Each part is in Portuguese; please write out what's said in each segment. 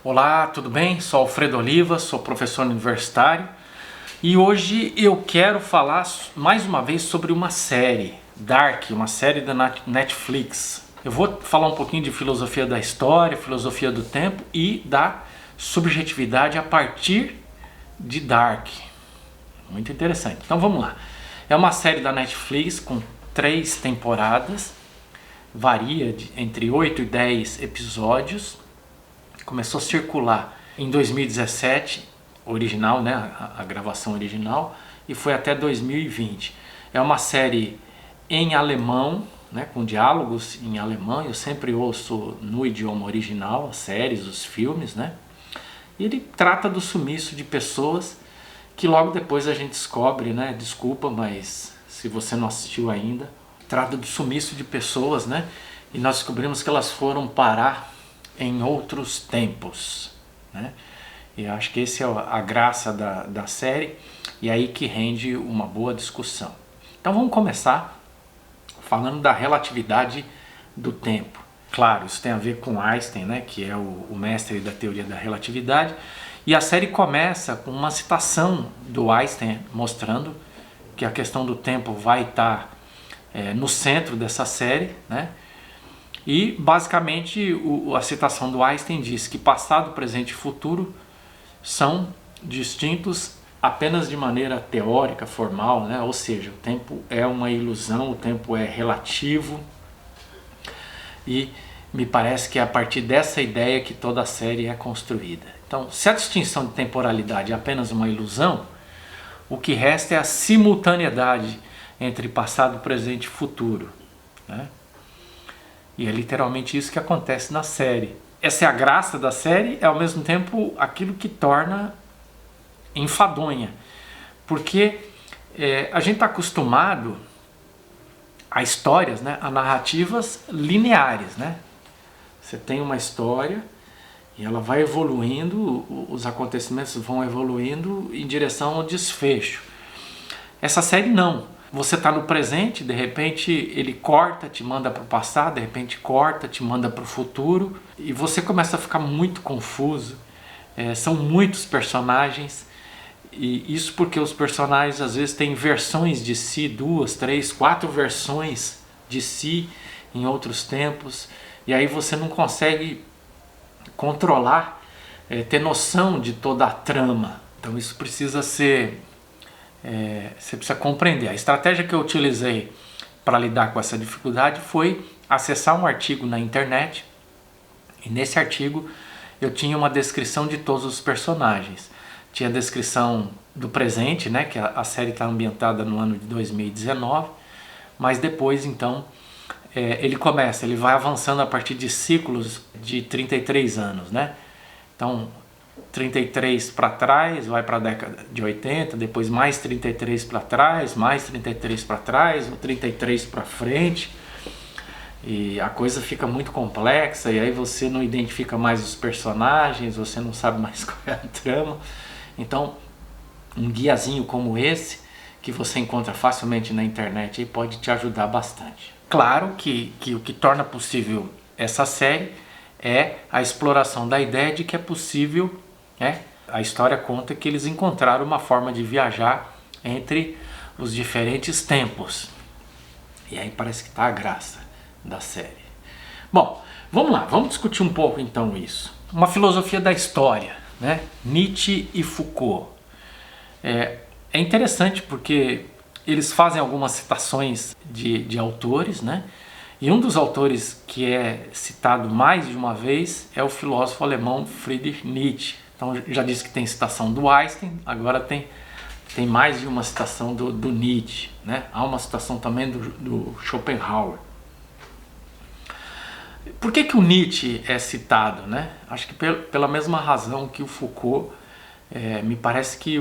Olá, tudo bem? Sou Alfredo Oliva, sou professor universitário e hoje eu quero falar mais uma vez sobre uma série, Dark, uma série da Netflix. Eu vou falar um pouquinho de filosofia da história, filosofia do tempo e da subjetividade a partir de Dark. Muito interessante. Então vamos lá. É uma série da Netflix com 3 temporadas, varia entre 8 e 10 episódios. Começou a circular em 2017, original, né, a gravação original, e foi até 2020. É uma série em alemão, né, com diálogos em alemão. Eu sempre ouço no idioma original as séries, os filmes, né? E ele trata do sumiço de pessoas que logo depois a gente descobre, né? Desculpa, mas se você não assistiu ainda, trata do sumiço de pessoas, né? E nós descobrimos que elas foram parar em outros tempos, né? E acho que essa é a graça da série, e aí que rende uma boa discussão. Então vamos começar falando da relatividade do tempo. Claro, isso tem a ver com Einstein, né, que é o mestre da teoria da relatividade, e a série começa com uma citação do Einstein mostrando que a questão do tempo vai estar no centro dessa série, né? E basicamente a citação do Einstein diz que passado, presente e futuro são distintos apenas de maneira teórica, formal, né? Ou seja, o tempo é uma ilusão, o tempo é relativo, e me parece que é a partir dessa ideia que toda a série é construída. Então, se a distinção de temporalidade é apenas uma ilusão, o que resta é a simultaneidade entre passado, presente e futuro, né? E é literalmente isso que acontece na série. Essa é a graça da série, é ao mesmo tempo aquilo que torna enfadonha. Porque a gente está acostumado a histórias, né, a narrativas lineares, né? Você tem uma história e ela vai evoluindo, os acontecimentos vão evoluindo em direção ao desfecho. Essa série não. Você está no presente, de repente ele corta, te manda para o passado, de repente corta, te manda para o futuro, e você começa a ficar muito confuso. São muitos personagens, e isso porque os personagens às vezes têm versões de si, 2, 3, 4 versões de si em outros tempos, e aí você não consegue controlar, ter noção de toda a trama. Então isso precisa ser... você precisa compreender. A estratégia que eu utilizei para lidar com essa dificuldade foi acessar um artigo na internet, e nesse artigo eu tinha uma descrição de todos os personagens. Tinha a descrição do presente, né, que a série está ambientada no ano de 2019, mas depois então ele vai avançando a partir de ciclos de 33 anos, né? Então 33 para trás, vai para a década de 80, depois mais 33 para trás, mais 33 para trás, ou 33 para frente, e a coisa fica muito complexa, e aí você não identifica mais os personagens, você não sabe mais qual é a trama. Então um guiazinho como esse, que você encontra facilmente na internet, aí pode te ajudar bastante. Claro que o que torna possível essa série é a exploração da ideia de que é possível, a história conta que eles encontraram uma forma de viajar entre os diferentes tempos. E aí parece que está a graça da série. Bom, vamos lá, vamos discutir um pouco então isso. Uma filosofia da história, né? Nietzsche e Foucault. É interessante porque eles fazem algumas citações de autores, né? E um dos autores que é citado mais de uma vez é o filósofo alemão Friedrich Nietzsche. Então já disse que tem citação do Einstein, agora tem mais de uma citação do Nietzsche, né? Há uma citação também do Schopenhauer. Por que o Nietzsche é citado, né? Acho que pela mesma razão que o Foucault. Me parece que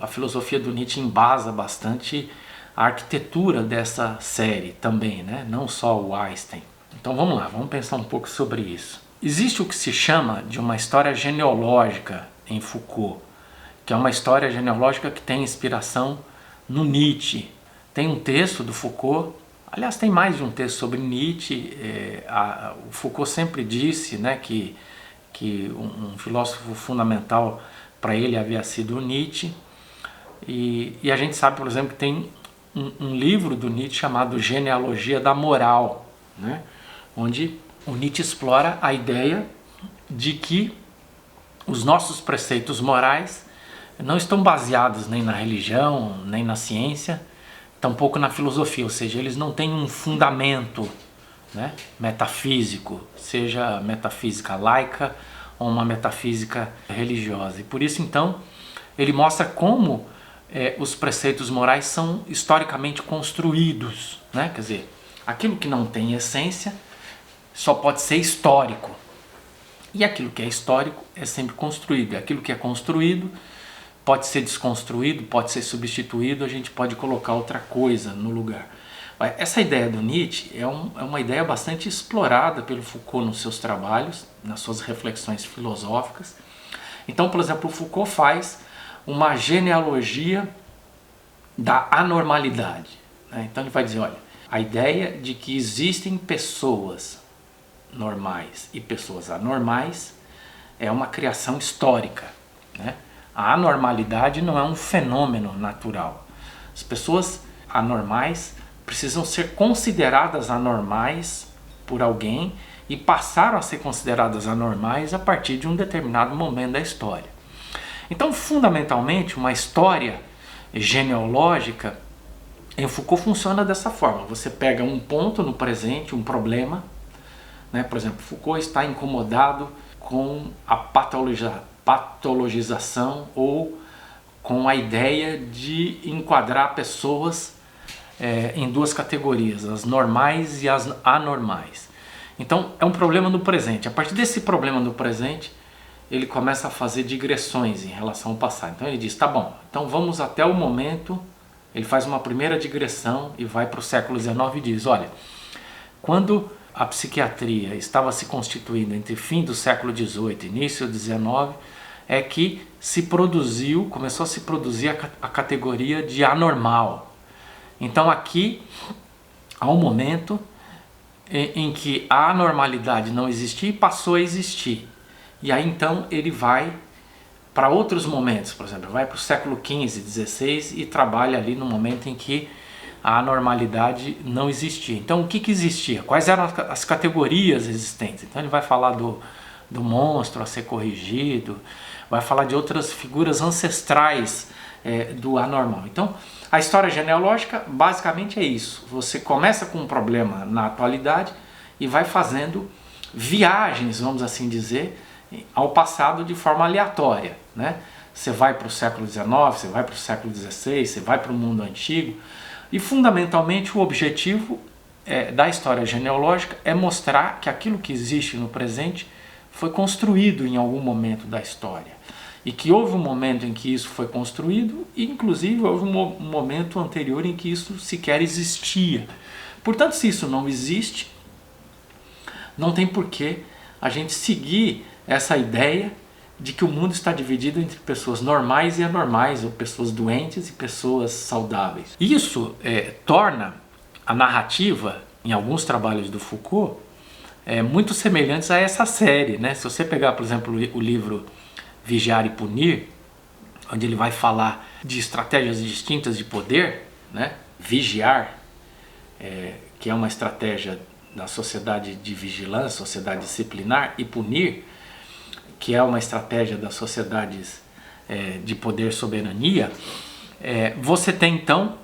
a filosofia do Nietzsche embasa bastante a arquitetura dessa série também, né? Não só o Einstein. Então vamos lá, vamos pensar um pouco sobre isso. Existe o que se chama de uma história genealógica em Foucault, que é uma história genealógica que tem inspiração no Nietzsche. Tem um texto do Foucault, aliás tem mais de um texto sobre Nietzsche. O Foucault sempre disse, né, que que um filósofo fundamental para ele havia sido Nietzsche. E a gente sabe, por exemplo, que tem um livro do Nietzsche chamado Genealogia da Moral, né? Onde o Nietzsche explora a ideia de que os nossos preceitos morais não estão baseados nem na religião, nem na ciência, tampouco na filosofia, ou seja, eles não têm um fundamento, né, metafísico, seja metafísica laica ou uma metafísica religiosa. E por isso, então, ele mostra como os preceitos morais são historicamente construídos, né? Quer dizer, aquilo que não tem essência só pode ser histórico. E aquilo que é histórico é sempre construído. E aquilo que é construído pode ser desconstruído, pode ser substituído, a gente pode colocar outra coisa no lugar. Essa ideia do Nietzsche é uma ideia bastante explorada pelo Foucault nos seus trabalhos, nas suas reflexões filosóficas. Então, por exemplo, o Foucault faz uma genealogia da anormalidade, né? Então ele vai dizer, olha, a ideia de que existem pessoas normais e pessoas anormais é uma criação histórica, né? A anormalidade não é um fenômeno natural. As pessoas anormais precisam ser consideradas anormais por alguém e passaram a ser consideradas anormais a partir de um determinado momento da história. Então, fundamentalmente, uma história genealógica em Foucault funciona dessa forma. Você pega um ponto no presente, um problema, né? Por exemplo, Foucault está incomodado com a patologização ou com a ideia de enquadrar pessoas em duas categorias, as normais e as anormais. Então, é um problema no presente. A partir desse problema no presente, ele começa a fazer digressões em relação ao passado. Então ele diz, tá bom, então vamos até o momento, ele faz uma primeira digressão e vai para o século XIX e diz, olha, quando a psiquiatria estava se constituindo entre fim do século XVIII e início do XIX, é que começou a se produzir a categoria de anormal. Então aqui há um momento em que a anormalidade não existia e passou a existir. E aí então ele vai para outros momentos, por exemplo, vai para o século XV, XVI e trabalha ali no momento em que a anormalidade não existia. Então o que existia? Quais eram as categorias existentes? Então ele vai falar do monstro a ser corrigido, vai falar de outras figuras ancestrais do anormal. Então a história genealógica basicamente é isso. Você começa com um problema na atualidade e vai fazendo viagens, vamos assim dizer, ao passado de forma aleatória, né? Você vai para o século XIX, você vai para o século XVI, você vai para o mundo antigo e fundamentalmente o objetivo da história genealógica é mostrar que aquilo que existe no presente foi construído em algum momento da história e que houve um momento em que isso foi construído e inclusive houve um momento anterior em que isso sequer existia. Portanto, se isso não existe, não tem porquê a gente seguir essa ideia de que o mundo está dividido entre pessoas normais e anormais, ou pessoas doentes e pessoas saudáveis. Isso torna a narrativa, em alguns trabalhos do Foucault, muito semelhantes a essa série, né? Se você pegar, por exemplo, o livro Vigiar e Punir, onde ele vai falar de estratégias distintas de poder, né? Vigiar, que é uma estratégia da sociedade de vigilância, sociedade disciplinar, e punir, que é uma estratégia das sociedades de poder soberania, você tem então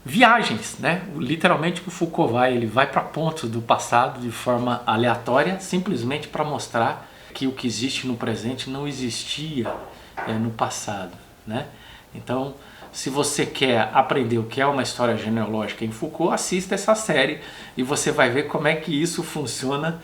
viagens, né? Literalmente o Foucault ele vai para pontos do passado de forma aleatória, simplesmente para mostrar que o que existe no presente não existia no passado, né? Então, se você quer aprender o que é uma história genealógica em Foucault, assista essa série e você vai ver como é que isso funciona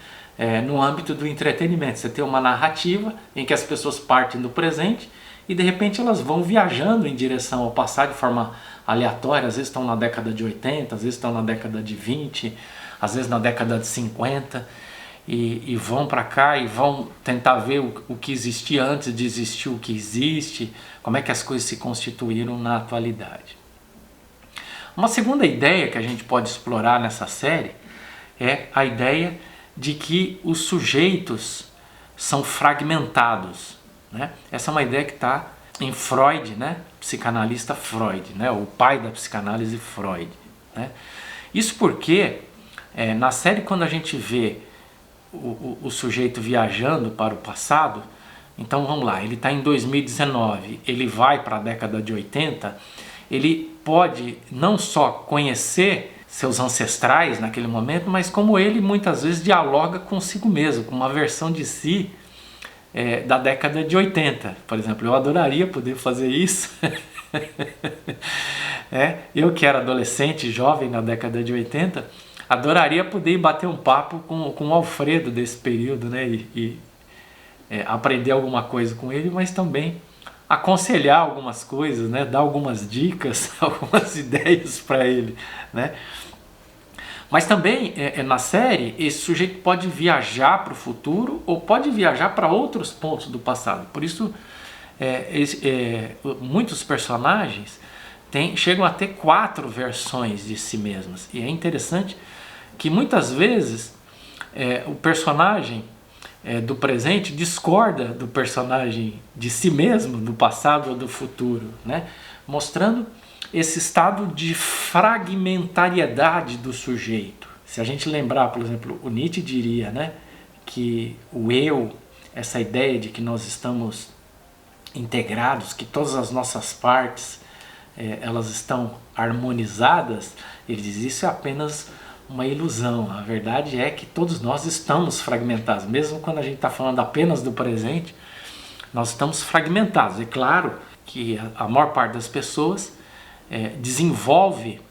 no âmbito do entretenimento. Você tem uma narrativa em que as pessoas partem do presente e de repente elas vão viajando em direção ao passado de forma aleatória. Às vezes estão na década de 80, às vezes estão na década de 20, às vezes na década de 50 e vão para cá e vão tentar ver o que existia antes de existir o que existe, como é que as coisas se constituíram na atualidade. Uma segunda ideia que a gente pode explorar nessa série é a ideia de que os sujeitos são fragmentados, né? Essa é uma ideia que está em Freud, né? Psicanalista Freud, né? O pai da psicanálise, Freud, né? Isso porque na série, quando a gente vê o sujeito viajando para o passado, então vamos lá, ele está em 2019, ele vai para a década de 80, ele pode não só conhecer seus ancestrais naquele momento, mas como ele muitas vezes dialoga consigo mesmo, com uma versão de si da década de 80. Por exemplo, eu adoraria poder fazer isso. Eu que era adolescente, jovem na década de 80, adoraria poder ir bater um papo com o Alfredo desse período, né? E aprender alguma coisa com ele, mas também aconselhar algumas coisas, né? Dar algumas dicas, algumas ideias para ele, né? Mas também na série esse sujeito pode viajar para o futuro ou pode viajar para outros pontos do passado. Por isso muitos personagens chegam a ter 4 versões de si mesmos. E é interessante que muitas vezes o personagem do presente discorda do personagem de si mesmo, do passado ou do futuro, né? Mostrando esse estado de fragmentariedade do sujeito. Se a gente lembrar, por exemplo, o Nietzsche diria, né, que o eu, essa ideia de que nós estamos integrados, que todas as nossas partes elas estão harmonizadas, ele diz isso é apenas uma ilusão. A verdade é que todos nós estamos fragmentados, mesmo quando a gente está falando apenas do presente, nós estamos fragmentados. É claro que a maior parte das pessoas desenvolve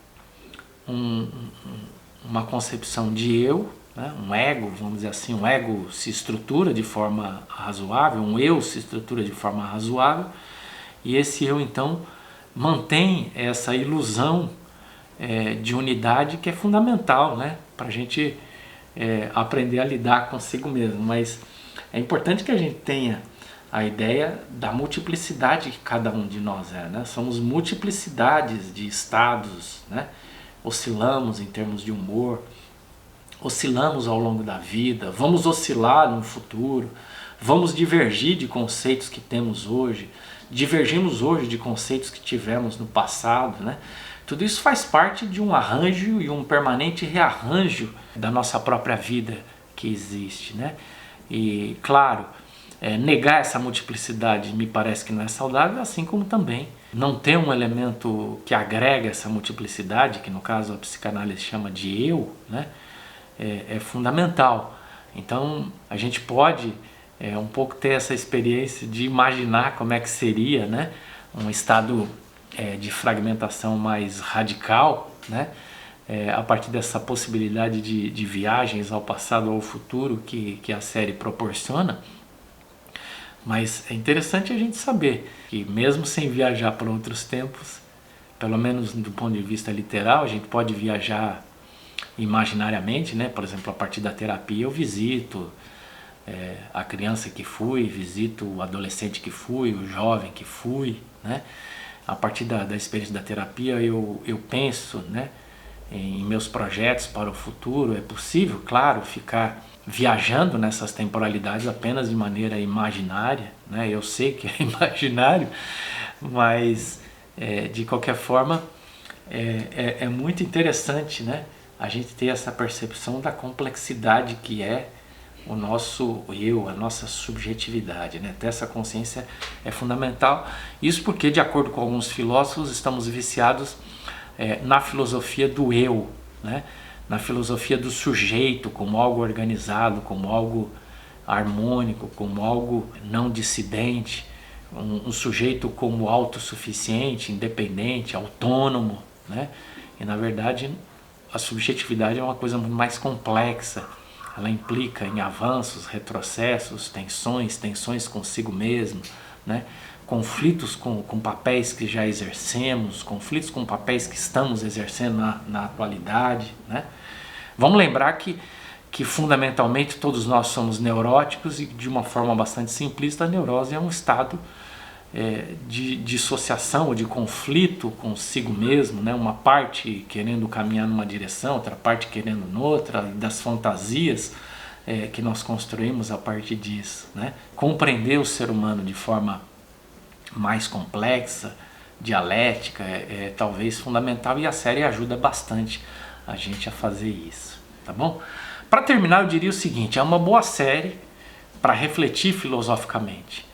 uma concepção de eu, né? Um ego, vamos dizer assim, um ego se estrutura de forma razoável, um eu se estrutura de forma razoável, e esse eu então mantém essa ilusão de unidade que é fundamental, né? Para a gente aprender a lidar consigo mesmo. Mas é importante que a gente tenha a ideia da multiplicidade que cada um de nós é, né? Somos multiplicidades de estados, né? Oscilamos em termos de humor, oscilamos ao longo da vida, vamos oscilar no futuro, vamos divergir de conceitos que temos hoje, divergimos hoje de conceitos que tivemos no passado, né? Tudo isso faz parte de um arranjo e um permanente rearranjo da nossa própria vida que existe, né? E claro, negar essa multiplicidade me parece que não é saudável, assim como também não ter um elemento que agrega essa multiplicidade, que no caso a psicanálise chama de eu, né? É fundamental. Então a gente pode um pouco ter essa experiência de imaginar como é que seria, né? Um estado de fragmentação mais radical, né? A partir dessa possibilidade de viagens ao passado ou ao futuro que a série proporciona. Mas é interessante a gente saber que mesmo sem viajar para outros tempos, pelo menos do ponto de vista literal, a gente pode viajar imaginariamente, né? Por exemplo, a partir da terapia eu visito a criança que fui, visito o adolescente que fui, o jovem que fui, né? A partir da experiência da terapia eu penso, né, em meus projetos para o futuro. É possível, claro, ficar viajando nessas temporalidades apenas de maneira imaginária, né? Eu sei que é imaginário, mas de qualquer forma é muito interessante, né, a gente ter essa percepção da complexidade que é o nosso eu, a nossa subjetividade, né? Ter essa consciência é fundamental. Isso porque, de acordo com alguns filósofos, estamos viciados na filosofia do eu, né? Na filosofia do sujeito como algo organizado, como algo harmônico, como algo não dissidente, um sujeito como autossuficiente, independente, autônomo, né? E na verdade a subjetividade é uma coisa muito mais complexa. Ela implica em avanços, retrocessos, tensões consigo mesmo, né? Conflitos com papéis que já exercemos, conflitos com papéis que estamos exercendo na atualidade, né? Vamos lembrar que fundamentalmente todos nós somos neuróticos e de uma forma bastante simplista a neurose é um estado de dissociação, de conflito consigo mesmo, né? Uma parte querendo caminhar numa direção, outra parte querendo noutra, das fantasias que nós construímos a partir disso, né? Compreender o ser humano de forma mais complexa, dialética, é talvez fundamental, e a série ajuda bastante a gente a fazer isso, tá bom? Para terminar, eu diria o seguinte: é uma boa série para refletir filosoficamente.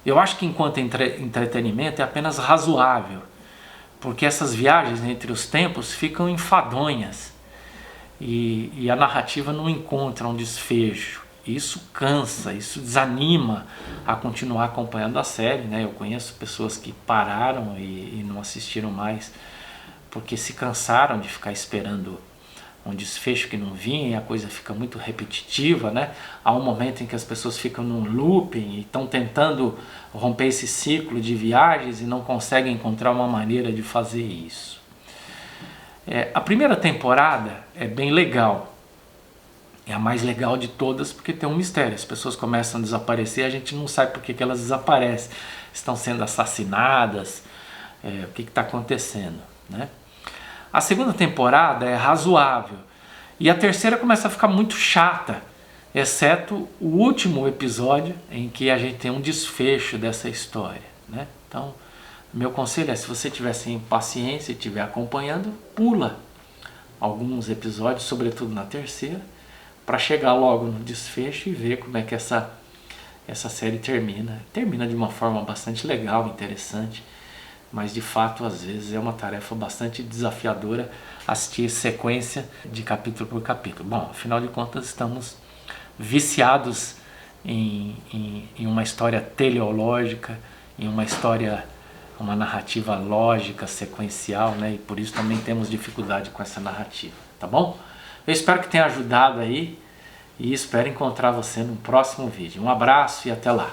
Eu acho que enquanto entretenimento é apenas razoável, porque essas viagens entre os tempos ficam enfadonhas e a narrativa não encontra um desfecho. Isso cansa, isso desanima a continuar acompanhando a série, né? Eu conheço pessoas que pararam e não assistiram mais porque se cansaram de ficar esperando um desfecho que não vinha, e a coisa fica muito repetitiva, né? Há um momento em que as pessoas ficam num looping e estão tentando romper esse ciclo de viagens e não conseguem encontrar uma maneira de fazer isso. A primeira temporada é bem legal, é a mais legal de todas porque tem um mistério. As pessoas começam a desaparecer, a gente não sabe por que elas desaparecem, estão sendo assassinadas, o que está acontecendo, né? A segunda temporada é razoável e a terceira começa a ficar muito chata, exceto o último episódio em que a gente tem um desfecho dessa história, né? Então, meu conselho é, se você tiver sem paciência e estiver acompanhando, pula alguns episódios, sobretudo na terceira, para chegar logo no desfecho e ver como é que essa série termina. Termina de uma forma bastante legal, interessante, mas de fato às vezes é uma tarefa bastante desafiadora assistir sequência de capítulo por capítulo. Bom, afinal de contas estamos viciados em uma história teleológica, em uma narrativa lógica, sequencial, né? E por isso também temos dificuldade com essa narrativa, tá bom? Eu espero que tenha ajudado aí e espero encontrar você no próximo vídeo. Um abraço e até lá!